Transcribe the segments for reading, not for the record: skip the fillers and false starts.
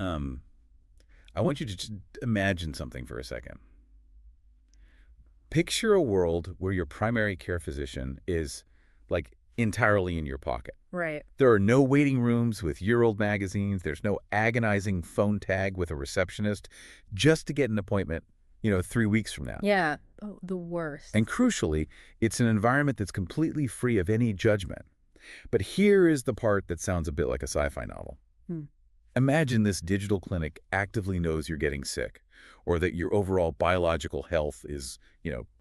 Um, I want you to just imagine something for a second. Picture a world where your primary care physician is, like, entirely in your pocket. Right. There are no waiting rooms with year-old magazines. There's no agonizing phone tag with a receptionist just to get an appointment, 3 weeks from now. Yeah. Oh, the worst. And crucially, it's an environment that's completely free of any judgment. But here is the part that sounds a bit like a sci-fi novel. Hmm. Imagine this digital clinic actively knows you're getting sick, or that your overall biological health is,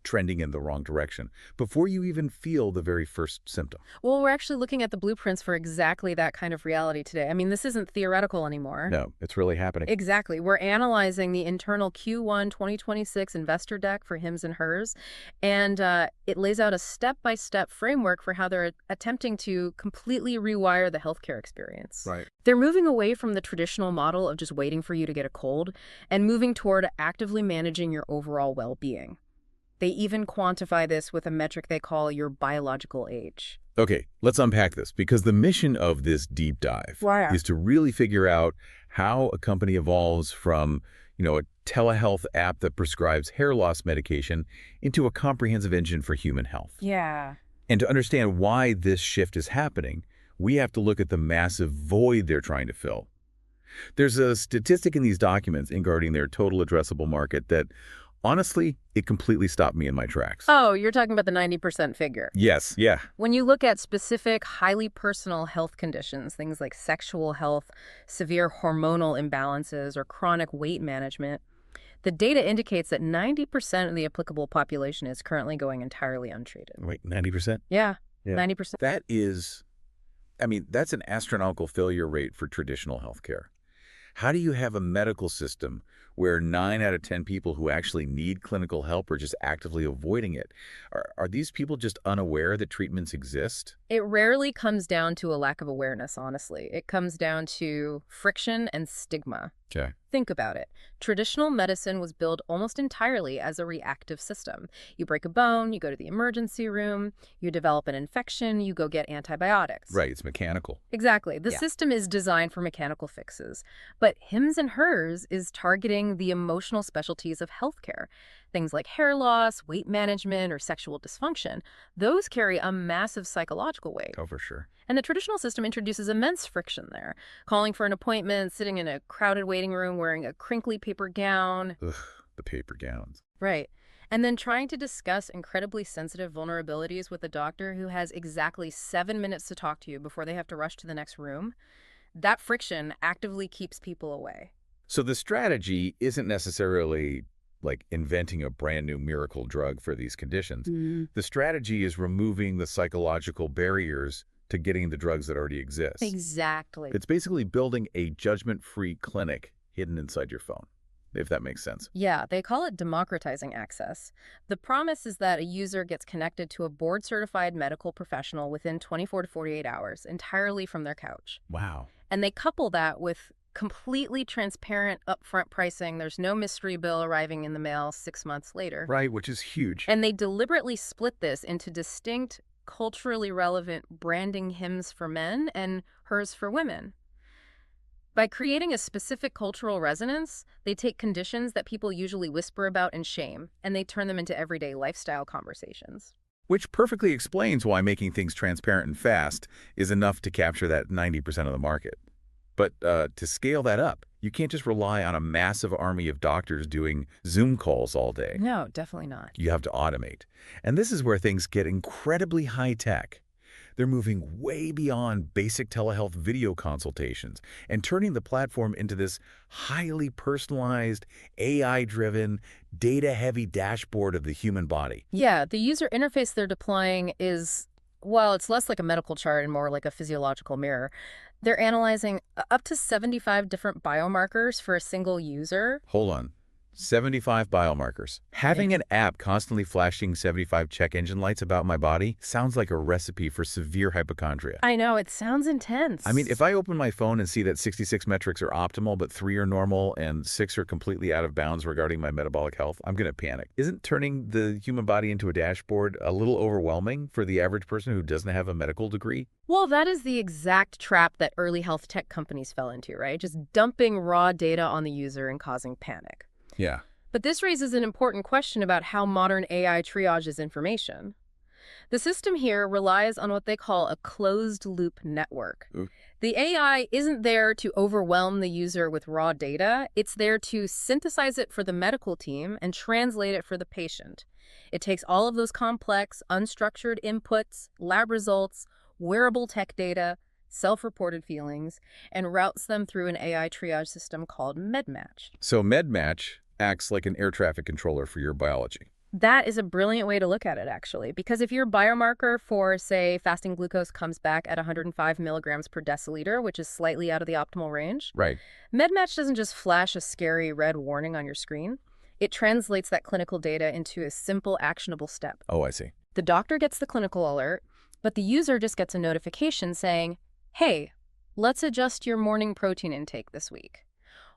trending in the wrong direction, before you even feel the very first symptom. Well, we're actually looking at the blueprints for exactly that kind of reality today. I mean, this isn't theoretical anymore. No, it's really happening. Exactly. We're analyzing the internal Q1 2026 investor deck for HIMS and HERS, and it lays out a step-by-step framework for how they're attempting to completely rewire the healthcare experience. Right. They're moving away from the traditional model of just waiting for you to get a cold and moving toward actively managing your overall well-being. They even quantify this with a metric they call your biological age. Okay, let's unpack this, because the mission of this deep dive Wow. is to really figure out how a company evolves from, a telehealth app that prescribes hair loss medication into a comprehensive engine for human health. Yeah. And to understand why this shift is happening, we have to look at the massive void they're trying to fill. There's a statistic in these documents regarding their total addressable market that, honestly, it completely stopped me in my tracks. Oh, you're talking about the 90% figure. Yes, yeah. When you look at specific, highly personal health conditions, things like sexual health, severe hormonal imbalances, or chronic weight management, the data indicates that 90% of the applicable population is currently going entirely untreated. Wait, 90%? Yeah, Yeah. 90%. That's an astronomical failure rate for traditional healthcare. How do you have a medical system where 9 out of 10 people who actually need clinical help are just actively avoiding it? Are these people just unaware that treatments exist? It rarely comes down to a lack of awareness, honestly. It comes down to friction and stigma. Okay. Think about it. Traditional medicine was built almost entirely as a reactive system. You break a bone, you go to the emergency room, you develop an infection, you go get antibiotics. Right, it's mechanical. Exactly. The Yeah. system is designed for mechanical fixes. But HIMS and HERS is targeting the emotional specialties of healthcare. Things like hair loss, weight management, or sexual dysfunction. Those carry a massive psychological weight. Oh, for sure. And the traditional system introduces immense friction there. Calling for an appointment, sitting in a crowded waiting room, wearing a crinkly paper gown. Ugh, the paper gowns. Right. And then trying to discuss incredibly sensitive vulnerabilities with a doctor who has exactly 7 minutes to talk to you before they have to rush to the next room. That friction actively keeps people away. So the strategy isn't necessarily like inventing a brand new miracle drug for these conditions. The strategy is removing the psychological barriers to getting the drugs that already exist. Exactly. It's basically building a judgment-free clinic hidden inside your phone, if that makes sense. Yeah, they call it democratizing access. The promise is that a user gets connected to a board-certified medical professional within 24 to 48 hours, entirely from their couch. Wow. And they couple that with completely transparent upfront pricing. There's no mystery bill arriving in the mail 6 months later. Right, which is huge. And they deliberately split this into distinct, culturally relevant branding HIMS for men and HERS for women. By creating a specific cultural resonance, they take conditions that people usually whisper about in shame, and they turn them into everyday lifestyle conversations. Which perfectly explains why making things transparent and fast is enough to capture that 90% of the market. But to scale that up, you can't just rely on a massive army of doctors doing Zoom calls all day. No, definitely not. You have to automate. And this is where things get incredibly high-tech. They're moving way beyond basic telehealth video consultations and turning the platform into this highly personalized, AI-driven, data-heavy dashboard of the human body. Yeah, the user interface they're deploying is, well, it's less like a medical chart and more like a physiological mirror. They're analyzing up to 75 different biomarkers for a single user. Hold on. 75 biomarkers. Having Damn. an app constantly flashing 75 check engine lights about my body sounds like a recipe for severe hypochondria. I know, it sounds I mean, intense. if I open my phone and see that 66 metrics are optimal, but 3 are normal and 6 are completely out of bounds regarding my metabolic health, I'm going to panic. Isn't turning the human body into a dashboard a little overwhelming for the average person who doesn't have a medical degree? Well, that is the exact trap that early health tech companies fell into, right? Just dumping raw data on the user and causing panic. Yeah. But this raises an important question about how modern AI triages information. The system here relies on what they call a closed-loop network. Ooh. The AI isn't there to overwhelm the user with raw data. It's there to synthesize it for the medical team and translate it for the patient. It takes all of those complex, unstructured inputs, lab results, wearable tech data, self-reported feelings, and routes them through an AI triage system called MedMatch. So MedMatch acts like an air traffic controller for your biology. That is a brilliant way to look at it, actually, because if your biomarker for, say, fasting glucose comes back at 105 milligrams per deciliter, which is slightly out of the optimal range, Right. MedMatch doesn't just flash a scary red warning on your screen. It translates that clinical data into a simple, actionable step. Oh, I see. The doctor gets the clinical alert, but the user just gets a notification saying, hey, let's adjust your morning protein intake this week.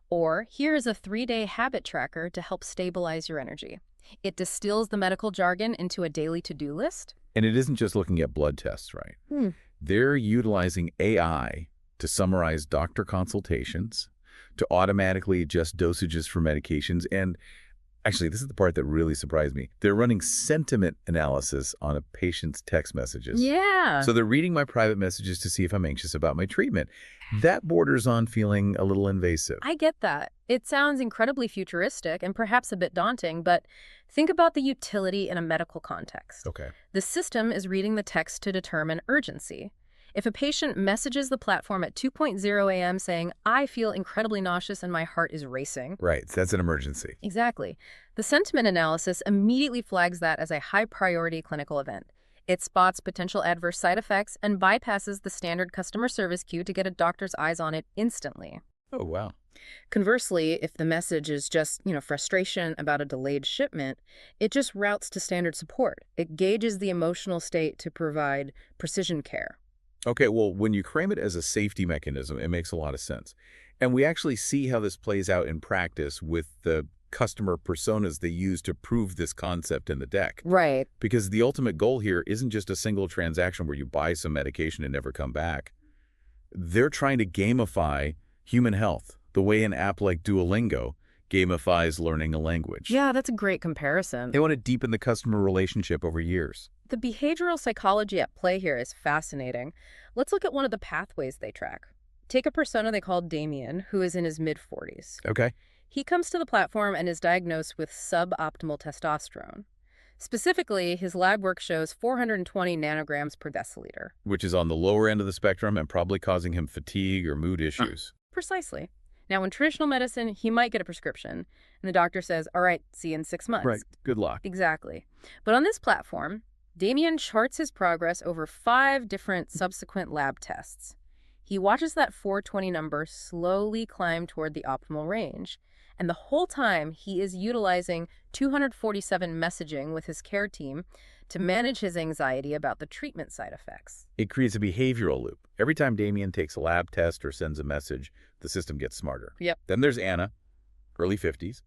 Or here is a 3-day habit tracker to help stabilize your energy. It distills the medical jargon into a daily to-do list. And it isn't just looking at blood tests, right? Hmm. They're utilizing AI to summarize doctor consultations, to automatically adjust dosages for medications, and actually, this is the part that really surprised me. They're running sentiment analysis on a patient's text messages. Yeah. So they're reading my private messages to see if I'm anxious about my treatment. That borders on feeling a little invasive. I get that. It sounds incredibly futuristic and perhaps a bit daunting, but think about the utility in a medical context. Okay. The system is reading the text to determine urgency. If a patient messages the platform at 2:00 a.m. saying, I feel incredibly nauseous and my heart is racing. Right. That's an emergency. Exactly. The sentiment analysis immediately flags that as a high-priority clinical event. It spots potential adverse side effects and bypasses the standard customer service queue to get a doctor's eyes on it instantly. Oh, wow. Conversely, if the message is just, frustration about a delayed shipment, it just routes to standard support. It gauges the emotional state to provide precision care. Okay, well, when you frame it as a safety mechanism, it makes a lot of sense. And we actually see how this plays out in practice with the customer personas they use to prove this concept in the deck. Right. Because the ultimate goal here isn't just a single transaction where you buy some medication and never come back. They're trying to gamify human health the way an app like Duolingo gamifies learning a language. Yeah, that's a great comparison. They want to deepen the customer relationship over years. The behavioral psychology at play here is fascinating. Let's look at one of the pathways they track. Take a persona they call Damien, who is in his mid-40s. Okay. He comes to the platform and is diagnosed with suboptimal testosterone. Specifically, his lab work shows 420 nanograms per deciliter. Which is on the lower end of the spectrum and probably causing him fatigue or mood issues. Precisely. Now, in traditional medicine, he might get a prescription, and the doctor says, all right, see you in 6 months. Right. Good luck. Exactly. But on this platform, Damien charts his progress over 5 different subsequent lab tests. He watches that 420 number slowly climb toward the optimal range, and the whole time he is utilizing 247 messaging with his care team to manage his anxiety about the treatment side effects. It creates a behavioral loop. Every time Damien takes a lab test or sends a message, the system gets smarter. Yep. Then there's Anna, early 50s.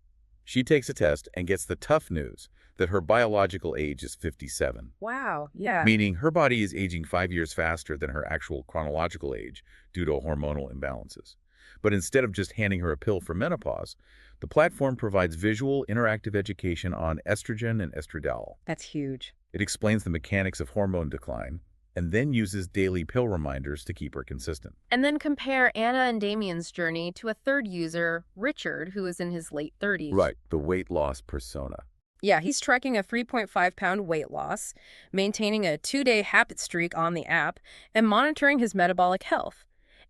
She takes a test and gets the tough news that her biological age is 57. Wow, yeah. Meaning her body is aging 5 years faster than her actual chronological age due to hormonal imbalances. But instead of just handing her a pill for menopause, the platform provides visual, interactive education on estrogen and estradiol. That's huge. It explains the mechanics of hormone decline and then uses daily pill reminders to keep her consistent. And then compare Anna and Damien's journey to a third user, Richard, who is in his late 30s. Right, the weight loss persona. Yeah, he's tracking a 3.5-pound weight loss, maintaining a 2-day habit streak on the app, and monitoring his metabolic health.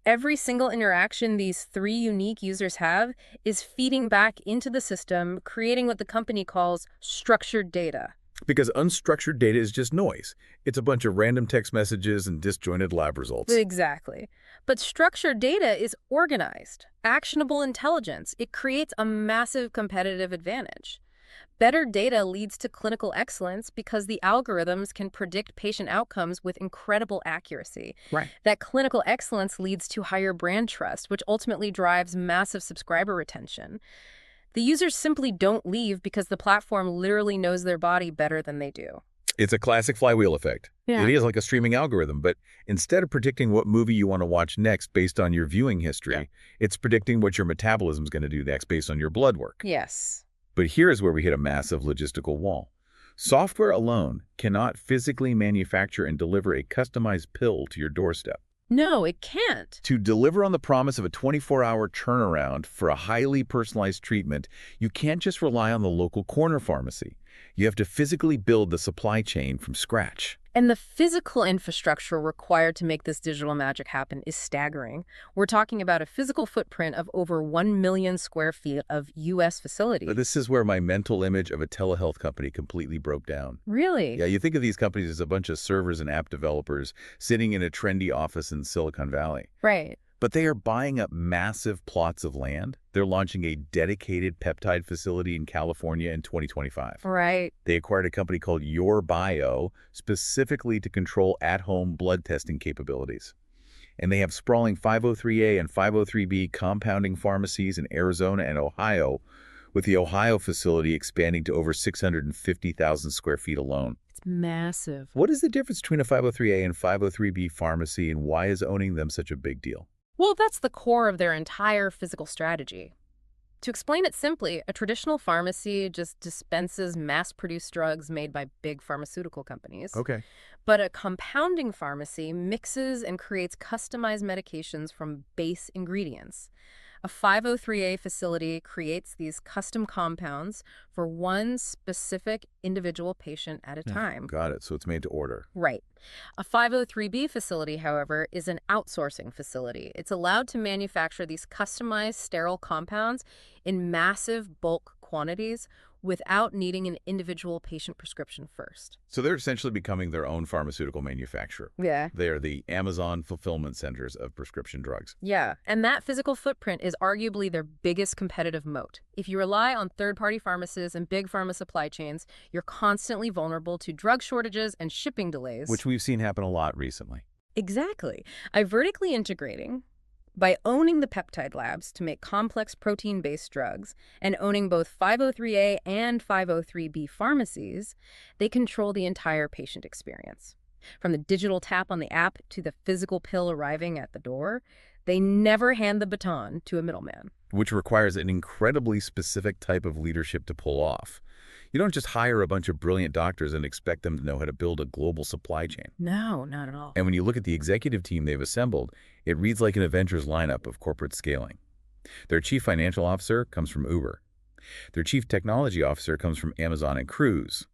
Every single interaction these 3 unique users have is feeding back into the system, creating what the company calls structured data. Because unstructured data is just noise. It's a bunch of random text messages and disjointed lab results. Exactly. But structured data is organized, actionable intelligence. It creates a massive competitive advantage. Better data leads to clinical excellence because the algorithms can predict patient outcomes with incredible accuracy. Right. That clinical excellence leads to higher brand trust, which ultimately drives massive subscriber retention. The users simply don't leave because the platform literally knows their body better than they do. It's a classic flywheel effect. Yeah. It is like a streaming algorithm, but instead of predicting what movie you want to watch next based on your viewing history, it's predicting what your metabolism is going to do next based on your blood work. Yes. But here's where we hit a massive logistical wall. Software alone cannot physically manufacture and deliver a customized pill to your doorstep. No, it can't. To deliver on the promise of a 24-hour turnaround for a highly personalized treatment, you can't just rely on the local corner pharmacy. You have to physically build the supply chain from scratch. And the physical infrastructure required to make this digital magic happen is staggering. We're talking about a physical footprint of over 1 million square feet of U.S. facilities. But this is where my mental image of a telehealth company completely broke down. Really? Yeah, you think of these companies as a bunch of servers and app developers sitting in a trendy office in Silicon Valley. Right. But they are buying up massive plots of land. They're launching a dedicated peptide facility in California in 2025. Right. They acquired a company called Your Bio specifically to control at-home blood testing capabilities. And they have sprawling 503A and 503B compounding pharmacies in Arizona and Ohio, with the Ohio facility expanding to over 650,000 square feet alone. It's massive. What is the difference between a 503A and 503B pharmacy, and why is owning them such a big deal? Well, that's the core of their entire physical strategy. To explain it simply, a traditional pharmacy just dispenses mass-produced drugs made by big pharmaceutical companies. Okay. But a compounding pharmacy mixes and creates customized medications from base ingredients. A 503A facility creates these custom compounds for one specific individual patient at a time. Got it. So it's made to order. Right. A 503B facility, however, is an outsourcing facility. It's allowed to manufacture these customized sterile compounds in massive bulk quantities without needing an individual patient prescription first. So they're essentially becoming their own pharmaceutical manufacturer. Yeah. They are the Amazon fulfillment centers of prescription drugs. Yeah, and that physical footprint is arguably their biggest competitive moat. If you rely on third-party pharmacies and big pharma supply chains, you're constantly vulnerable to drug shortages and shipping delays. Which we've seen happen a lot recently. Exactly. By vertically integrating, by owning the peptide labs to make complex protein-based drugs, and owning both 503A and 503B pharmacies, they control the entire patient experience. From the digital tap on the app to the physical pill arriving at the door, they never hand the baton to a middleman. Which requires an incredibly specific type of leadership to pull off. You don't just hire a bunch of brilliant doctors and expect them to know how to build a global supply chain. No, not at all. And when you look at the executive team they've assembled, it reads like an Avengers lineup of corporate scaling. Their chief financial officer comes from Uber. Their chief technology officer comes from Amazon and Cruise.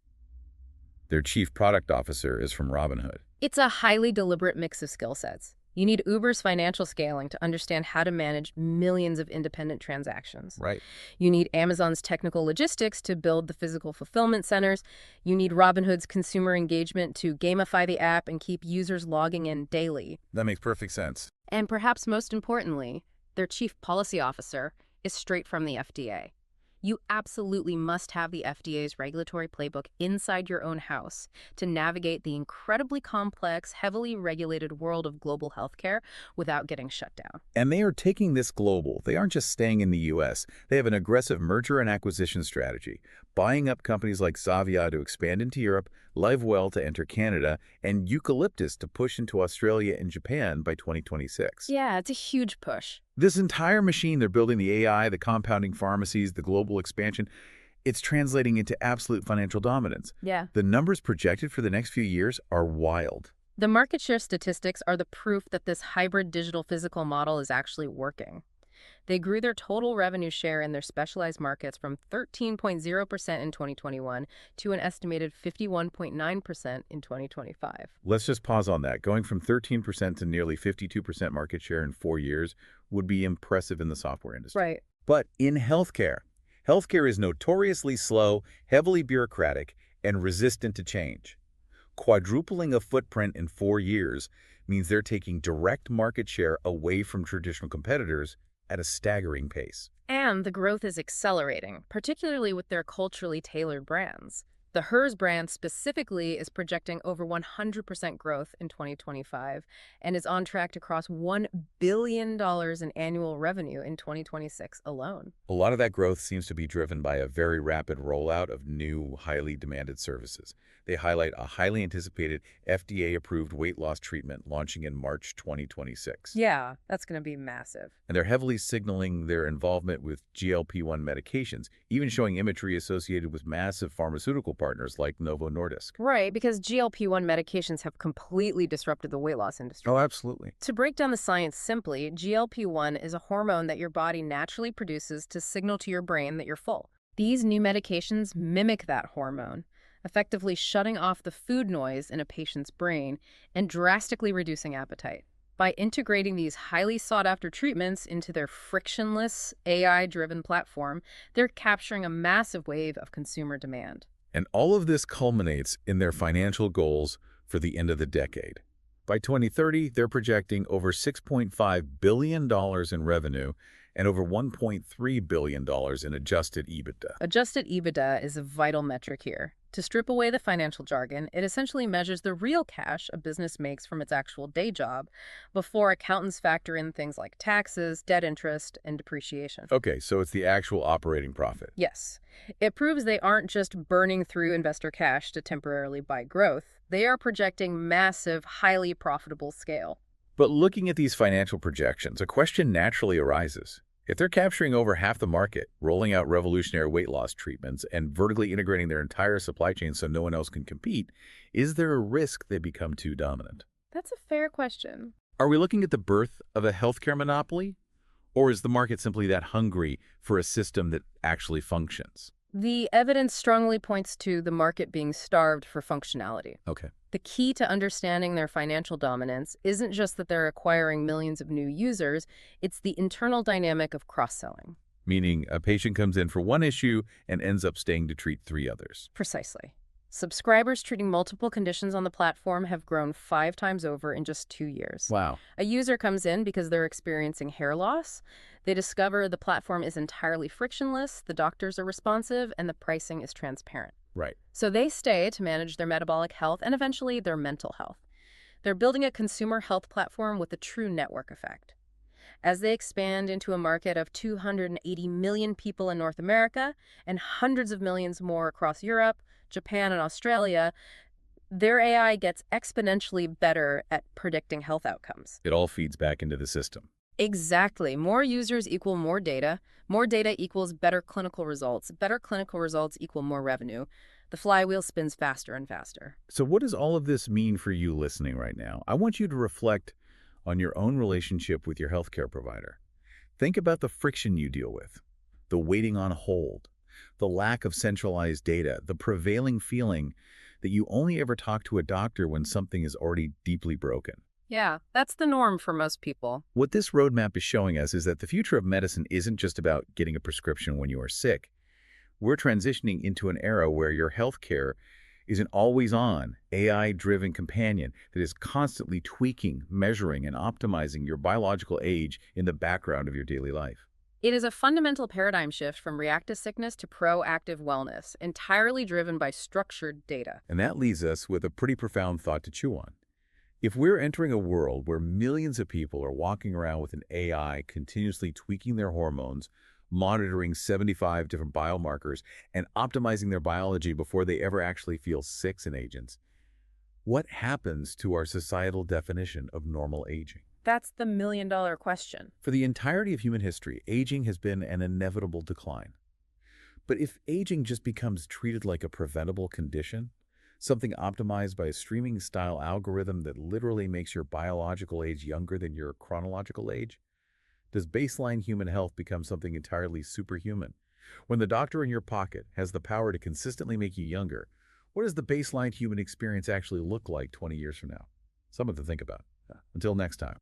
Their chief product officer is from Robinhood. It's a highly deliberate mix of skill sets. You need Uber's financial scaling to understand how to manage millions of independent transactions. Right. You need Amazon's technical logistics to build the physical fulfillment centers. You need Robinhood's consumer engagement to gamify the app and keep users logging in daily. That makes perfect sense. And perhaps most importantly, their chief policy officer is straight from the FDA. You absolutely must have the FDA's regulatory playbook inside your own house to navigate the incredibly complex, heavily regulated world of global healthcare without getting shut down. And they are taking this global. They aren't just staying in the U.S. They have an aggressive merger and acquisition strategy, buying up companies like Savia to expand into Europe, LiveWell to enter Canada, and Eucalyptus to push into Australia and Japan by 2026. Yeah, it's a huge push. This entire machine, they're building the AI, the compounding pharmacies, the global expansion, it's translating into absolute financial dominance. Yeah. The numbers projected for the next few years are wild. The market share statistics are the proof that this hybrid digital-physical model is actually working. They grew their total revenue share in their specialized markets from 13.0% in 2021 to an estimated 51.9% in 2025. Let's just pause on that. Going from 13% to nearly 52% market share in 4 years would be impressive in the software industry. Right. But in healthcare, healthcare is notoriously slow, heavily bureaucratic, and resistant to change. Quadrupling a footprint in 4 years means they're taking direct market share away from traditional competitors at a staggering pace. And the growth is accelerating, particularly with their culturally tailored brands. The Hers brand specifically is projecting over 100% growth in 2025 and is on track to cross $1 billion in annual revenue in 2026 alone. A lot of that growth seems to be driven by a very rapid rollout of new, highly demanded services. They highlight a highly anticipated FDA-approved weight loss treatment launching in March 2026. Yeah, that's going to be massive. And they're heavily signaling their involvement with GLP-1 medications, even showing imagery associated with massive pharmaceutical partners like Novo Nordisk. Right, because GLP-1 medications have completely disrupted the weight loss industry. Oh, absolutely. To break down the science simply, GLP-1 is a hormone that your body naturally produces to signal to your brain that you're full. These new medications mimic that hormone, effectively shutting off the food noise in a patient's brain and drastically reducing appetite. By integrating these highly sought-after treatments into their frictionless, AI-driven platform, they're capturing a massive wave of consumer demand. And all of this culminates in their financial goals for the end of the decade. By 2030, they're projecting over $6.5 billion in revenue and over $1.3 billion in adjusted EBITDA. Adjusted EBITDA is a vital metric here. To strip away the financial jargon, it essentially measures the real cash a business makes from its actual day job before accountants factor in things like taxes, debt interest, and depreciation. Okay, so it's the actual operating profit. Yes. It proves they aren't just burning through investor cash to temporarily buy growth. They are projecting massive, highly profitable scale. But looking at these financial projections, a question naturally arises. If they're capturing over half the market, rolling out revolutionary weight loss treatments, and vertically integrating their entire supply chain so no one else can compete, is there a risk they become too dominant? That's a fair question. Are we looking at the birth of a healthcare monopoly? Or is the market simply that hungry for a system that actually functions? The evidence strongly points to the market being starved for functionality. Okay. The key to understanding their financial dominance isn't just that they're acquiring millions of new users, it's the internal dynamic of cross-selling. Meaning a patient comes in for one issue and ends up staying to treat 3 others. Precisely. Subscribers treating multiple conditions on the platform have grown 5 times over in just 2 years. Wow. A user comes in because they're experiencing hair loss. They discover the platform is entirely frictionless, the doctors are responsive, and the pricing is transparent. Right. So they stay to manage their metabolic health and eventually their mental health. They're building a consumer health platform with a true network effect. As they expand into a market of 280 million people in North America and hundreds of millions more across Europe, Japan, and Australia, their AI gets exponentially better at predicting health outcomes. It all feeds back into the system. Exactly. More users equal more data equals better clinical results equal more revenue. The flywheel spins faster and faster. So what does all of this mean for you listening right now? I want you to reflect on your own relationship with your healthcare provider. Think about the friction you deal with, the waiting on hold, the lack of centralized data, the prevailing feeling that you only ever talk to a doctor when something is already deeply broken. Yeah, that's the norm for most people. What this roadmap is showing us is that the future of medicine isn't just about getting a prescription when you are sick. We're transitioning into an era where your healthcare is an always-on, AI-driven companion that is constantly tweaking, measuring, and optimizing your biological age in the background of your daily life. It is a fundamental paradigm shift from reactive sickness to proactive wellness, entirely driven by structured data. And that leaves us with a pretty profound thought to chew on. If we're entering a world where millions of people are walking around with an AI continuously tweaking their hormones, monitoring 75 different biomarkers, and optimizing their biology before they ever actually feel sick and agents, what happens to our societal definition of normal aging? That's the million-dollar question. For the entirety of human history, aging has been an inevitable decline. But if aging just becomes treated like a preventable condition, something optimized by a streaming-style algorithm that literally makes your biological age younger than your chronological age, does baseline human health become something entirely superhuman? When the doctor in your pocket has the power to consistently make you younger, what does the baseline human experience actually look like 20 years from now? Something to think about. Until next time.